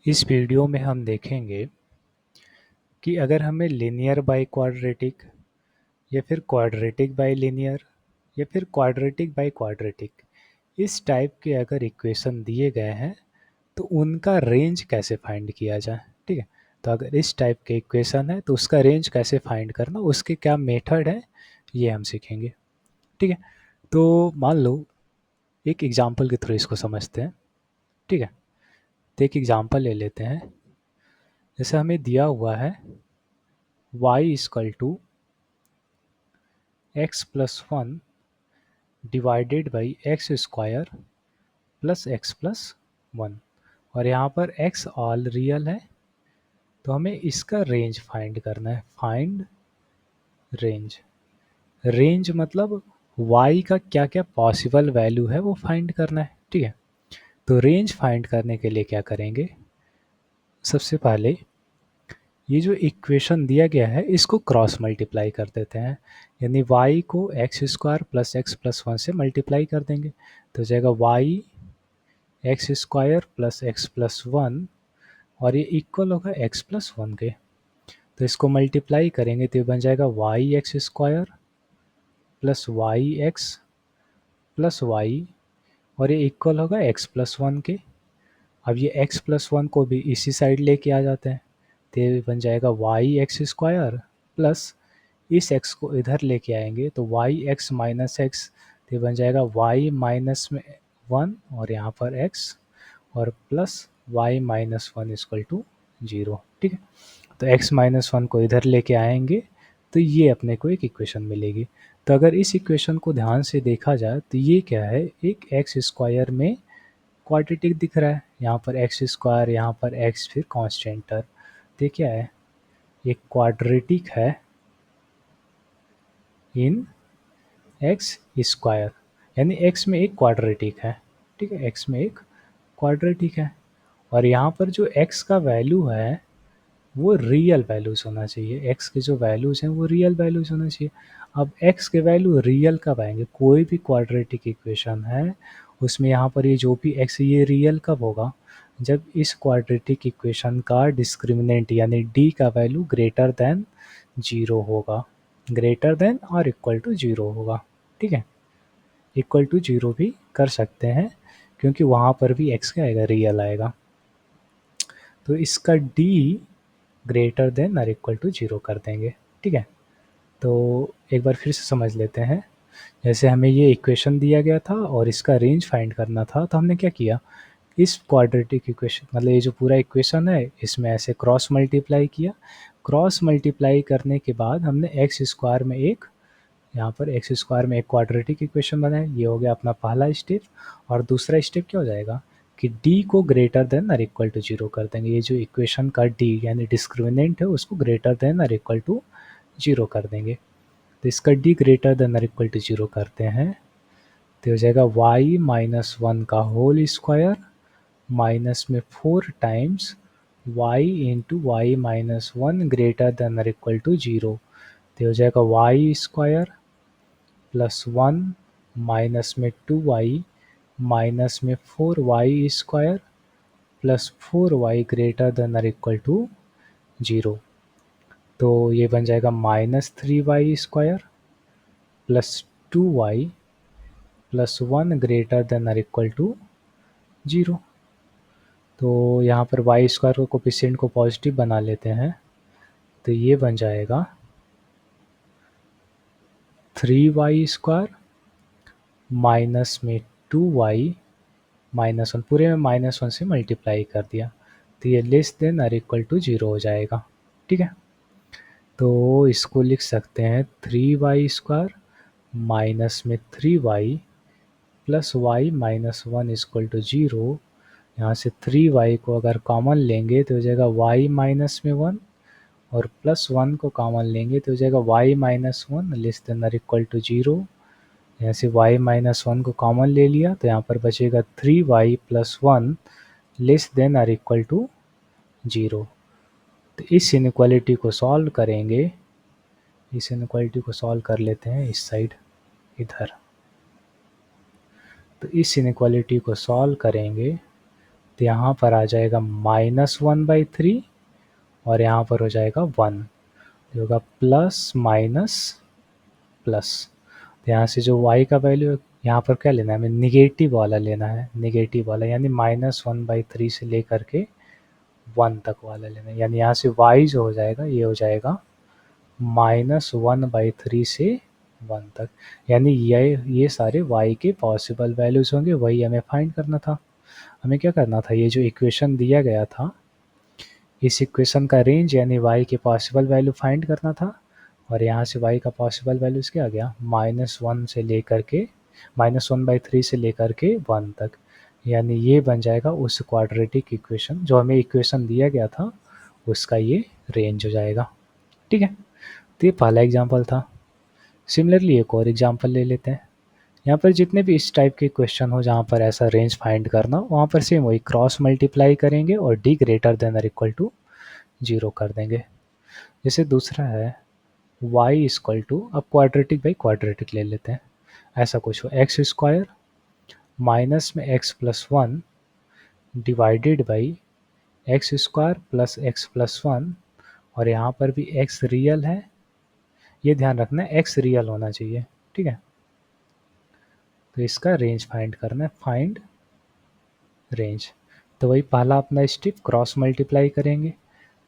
इस वीडियो में हम देखेंगे कि अगर हमें लिनियर बाई क्वाड्रेटिक या फिर क्वाड्रेटिक बाई लिनियर या फिर क्वाड्रेटिक बाई क्वाड्रेटिक इस टाइप के अगर इक्वेशन दिए गए हैं तो उनका रेंज कैसे फाइंड किया जाए। ठीक है, तो अगर इस टाइप के इक्वेशन है तो उसका रेंज कैसे फाइंड करना, उसके क्या मेथड है, ये हम सीखेंगे। ठीक है, तो मान लो एक एग्जांपल के थ्रू इसको समझते हैं। ठीक है, तो एक एग्जांपल ले लेते हैं। जैसे हमें दिया हुआ है y equal to x plus one divided by x square plus x plus one, और यहाँ पर x ऑल रियल है, तो हमें इसका रेंज फाइंड करना है। फाइंड रेंज, रेंज मतलब y का क्या क्या पॉसिबल वैल्यू है वो फाइंड करना है। ठीक है, तो रेंज फाइंड करने के लिए क्या करेंगे, सबसे पहले ये जो इक्वेशन दिया गया है इसको क्रॉस मल्टीप्लाई कर देते हैं, यानी y को x square plus x plus one से मल्टीप्लाई कर देंगे, तो हो जाएगा y x square plus x plus one, और ये इक्वल होगा एक्स प्लस वन के। तो इसको मल्टीप्लाई करेंगे तो ये बन जाएगा y x square plus y x plus y, और ये इक्वल होगा एक्स प्लस वन के। अब ये एक्स प्लस वन को भी इसी साइड लेके आ जाते हैं, तो ये बन जाएगा वाई एक्स स्क्वायर प्लस इस x को इधर लेके आएंगे तो वाई एक्स माइनस एक्स, तो ये बन जाएगा वाई माइनस में वन और यहाँ पर x, और plus y minus one equal to zero. ठीक है, तो x माइनस वन को इधर लेके आएंगे तो ये अपने को एक इक्वेशन मिलेगी। तो अगर इस इक्वेशन को ध्यान से देखा जाए तो ये क्या है, एक एक्स स्क्वायर में क्वाड्रेटिक दिख रहा है, यहाँ पर एक्स स्क्वायर, यहाँ पर एक्स, फिर कांस्टेंट टर्म, तो क्या है, एक क्वाड्रेटिक है इन एक्स स्क्वायर, यानी एक्स में एक क्वाड्रेटिक है। ठीक है, एक्स में एक क्वाड्रेटिक है, और यहाँ पर जो एक्स का वैल्यू है वो रियल वैल्यूज होना चाहिए। एक्स के जो वैल्यूज हैं वो रियल वैल्यूज होना चाहिए। अब एक्स के वैल्यू रियल कब आएंगे, कोई भी क्वाड्रेटिक इक्वेशन है उसमें यहाँ पर ये जो भी एक्स, ये रियल कब होगा, जब इस क्वाड्रेटिक इक्वेशन का डिस्क्रिमिनेंट यानी डी का वैल्यू ग्रेटर देन जीरो होगा, ग्रेटर देन और इक्वल टू जीरो होगा। ठीक है, इक्वल टू जीरो भी कर सकते हैं क्योंकि वहाँ पर भी एक्स क्या आएगा, रियल आएगा, तो इसका डी ग्रेटर देन और इक्वल टू जीरो कर देंगे। ठीक है, तो एक बार फिर से समझ लेते हैं। जैसे हमें ये इक्वेशन दिया गया था और इसका रेंज फाइंड करना था, तो हमने क्या किया, इस क्वाड्रेटिक इक्वेशन मतलब ये जो पूरा इक्वेशन है इसमें ऐसे क्रॉस मल्टीप्लाई किया। क्रॉस मल्टीप्लाई करने के बाद हमने एक्स स्क्वायर में एक, यहाँ पर एक्स स्क्वायर में एक क्वाड्रेटिक इक्वेशन बनाया, ये हो गया अपना पहला स्टेप। और दूसरा स्टेप क्या हो जाएगा कि d को ग्रेटर देन और इक्वल टू जीरो कर देंगे। ये जो इक्वेशन का d यानी डिस्क्रिमिनेंट है उसको ग्रेटर देन और इक्वल टू जीरो कर देंगे, तो इसका d ग्रेटर देन और इक्वल टू जीरो करते हैं तो हो जाएगा y माइनस वन का होल स्क्वायर माइनस में 4 times y into y minus one greater than और इक्वल टू जीरो, तो हो जाएगा y square plus one minus में 2y माइनस में 4y square plus 4y greater than और इक्वल टू जीरो, तो ये बन जाएगा minus 3y square plus 2y plus one greater than और इक्वल टू जीरो। तो यहाँ पर y स्क्वायर को कोफिशिएंट को पॉजिटिव बना लेते हैं, तो ये बन जाएगा 3y स्क्वायर माइनस में 2y माइनस वन, पूरे में माइनस वन से मल्टीप्लाई कर दिया, तो ये लेस देन और इक्वल टू जीरो हो जाएगा। ठीक है, तो इसको लिख सकते हैं 3y स्क्वायर माइनस में 3y plus y minus one equal to zero. यहाँ से 3y को अगर कॉमन लेंगे तो हो जाएगा y माइनस में वन, और प्लस वन को कॉमन लेंगे तो हो जाएगा y minus one less than और इक्वल टू जीरो। यहाँ से y माइनस वन को कॉमन ले लिया तो यहाँ पर बचेगा 3y plus one less than और इक्वल टू जीरो। तो इस इनक्वालिटी को सॉल्व करेंगे, इस इनक्वालिटी को सॉल्व कर लेते हैं इस साइड इधर। तो इस इनक्वालिटी को सॉल्व करेंगे तो यहाँ पर आ जाएगा -1/3 और यहाँ पर हो जाएगा 1, तो होगा प्लस माइनस प्लस। तो यहाँ से जो y का वैल्यू यहाँ पर क्या लेना है, हमें निगेटिव वाला लेना है, निगेटिव वाला यानी -1/3 से लेकर के 1 तक वाला लेना है। यानी यहाँ से y जो हो जाएगा ये हो जाएगा -1/3 से 1 तक। यानी ये सारे y के पॉसिबल वैल्यूज़ होंगे, वही हमें फाइंड करना था। हमें क्या करना था, ये जो इक्वेशन दिया गया था इस इक्वेशन का रेंज यानी y के पॉसिबल वैल्यू फाइंड करना था। और यहाँ से y का पॉसिबल वैल्यूज क्या आ गया, -1 से लेकर के -1/3 से लेकर के 1 तक। यानी ये बन जाएगा उस क्वाड्रेटिक इक्वेशन जो हमें इक्वेशन दिया गया था उसका ये रेंज हो जाएगा। ठीक है, तो ये पहला एग्जाम्पल था। सिमिलरली एक और एग्जाम्पल ले लेते हैं। यहाँ पर जितने भी इस टाइप के क्वेश्चन हो जहाँ पर ऐसा रेंज फाइंड करना हो वहाँ पर सेम वही क्रॉस मल्टीप्लाई करेंगे और d ग्रेटर देन और इक्वल टू 0 कर देंगे। जैसे दूसरा है y इक्वल टू, अब क्वाड्रेटिक बाई क्वाड्रेटिक ले लेते हैं। ऐसा कुछ हो x² माइनस में x+1 divided by x² plus x+1 और यहाँ पर भी x रियल है, ये ध्यान रखना है x रियल होना चाहिए। ठीक है, तो इसका रेंज फाइंड करना है, फाइंड रेंज। तो वही पहला अपना स्टेप क्रॉस मल्टीप्लाई करेंगे,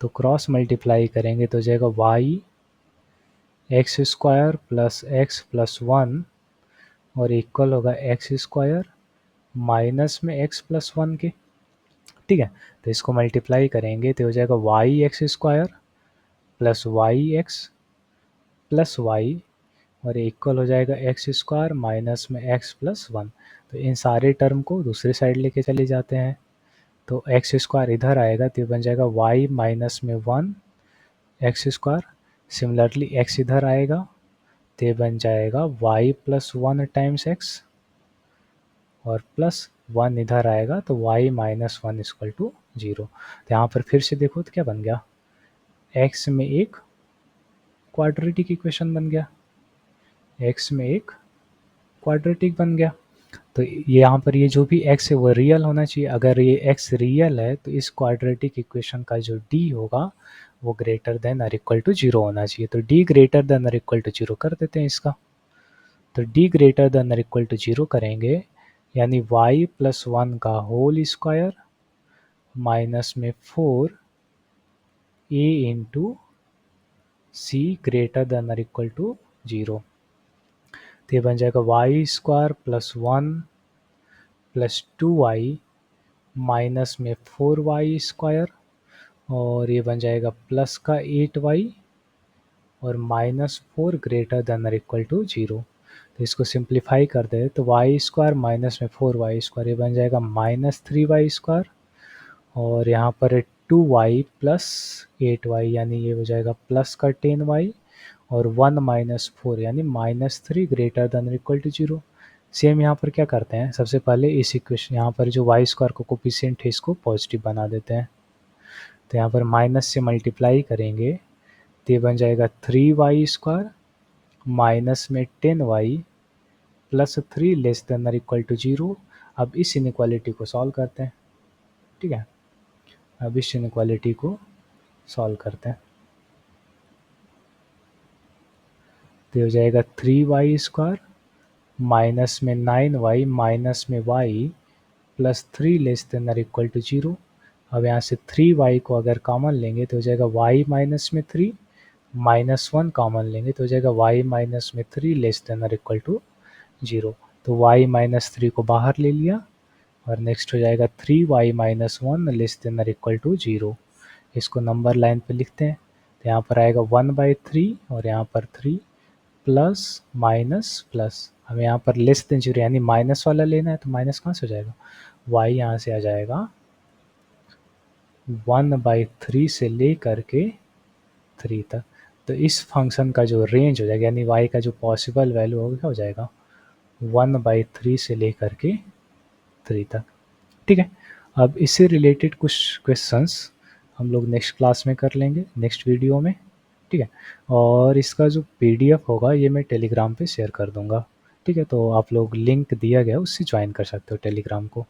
तो क्रॉस मल्टीप्लाई करेंगे तो हो जाएगा y x² प्लस x+1 और इक्वल होगा x² माइनस में x+1 के। ठीक है, तो इसको मल्टीप्लाई करेंगे तो हो जाएगा y(x² plus y(x plus y और इक्वल हो जाएगा x² माइनस में x+1। तो इन सारे टर्म को दूसरे साइड लेके चले जाते हैं, तो x² इधर आएगा तो ये बन जाएगा y माइनस में 1 x²। सिमिलरली x इधर आएगा तो ये बन जाएगा y+1 टाइम्स x और प्लस 1 इधर आएगा तो y माइनस 1 इक्वल टू 0। तो यहाँ पर फिर से देखो तो क्या बन गया, x में एक क्वाड्रेटिक इक्वेशन बन गया, x में एक क्वाड्रेटिक बन गया। तो ये यहाँ पर ये जो भी x है वो रियल होना चाहिए। अगर ये x रियल है तो इस क्वाड्रेटिक इक्वेशन का जो d होगा वो ग्रेटर देन और इक्वल टू 0 होना चाहिए। तो d ग्रेटर देन और इक्वल टू 0 कर देते हैं इसका। तो d ग्रेटर देन और इक्वल टू 0 करेंगे यानी y+1 का होल स्क्वायर माइनस में 4a into c greater than और इक्वल टू 0। तो ये बन जाएगा y² plus 1 plus 2y minus में 4y² और ये बन जाएगा प्लस का 8y और माइनस 4 ग्रेटर देन और इक्वल टू 0। तो इसको सिंप्लीफाई कर दे तो y² माइनस में 4y² ये बन जाएगा -3y² और यहाँ पर 2y प्लस 8y यानी ये हो जाएगा प्लस का 10y और 1 माइनस 4 यानी -3 greater than equal to 0। Same यहाँ पर क्या करते हैं, सबसे पहले इस इक्वेशन यहाँ पर जो y² को कोफिशिएंट है इसको पॉजिटिव बना देते हैं। तो यहाँ पर माइनस से मल्टीप्लाई करेंगे तो ये बन जाएगा 3y² माइनस में 10y प्लस 3 लेस देन और इक्वल टू 0। अब इस इनइक्वालिटी को सॉल्व करते हैं। ठीक है, अब इस इनइक्वालिटी को सॉल्व करते हैं तो हो जाएगा 3y² माइनस में 9y माइनस में y प्लस 3 लेस देन और इक्वल टू 0। अब यहाँ से 3y को अगर कॉमन लेंगे तो हो जाएगा y माइनस में 3 माइनस 1 कॉमन लेंगे तो हो जाएगा y माइनस में 3 लेस देन और इक्वल टू 0। तो y माइनस 3 को बाहर ले लिया और नेक्स्ट हो जाएगा 3y माइनस 1 लेस देन और इक्वल टू 0। इसको नंबर लाइन पे लिखते हैं तो यहाँ पर आएगा 1/3 और यहाँ पर 3 प्लस माइनस प्लस। हमें यहाँ पर लेस देन 0 यानी माइनस वाला लेना है तो माइनस कहाँ से हो जाएगा, y यहाँ से आ जाएगा 1/3 से ले करके 3 तक। तो इस फंक्शन का जो रेंज हो जाएगा यानी y का जो पॉसिबल वैल्यू होगा क्या हो जाएगा 1/3 से ले करके 3 तक। ठीक है, अब इससे रिलेटेड कुछ क्वेश्चंस हम लोग नेक्स्ट क्लास में कर लेंगे, नेक्स्ट वीडियो में। ठीक है, और इसका जो पीडीएफ होगा ये मैं टेलीग्राम पे शेयर कर दूंगा। ठीक है, तो आप लोग लिंक दिया गया उससे ज्वाइन कर सकते हो टेलीग्राम को।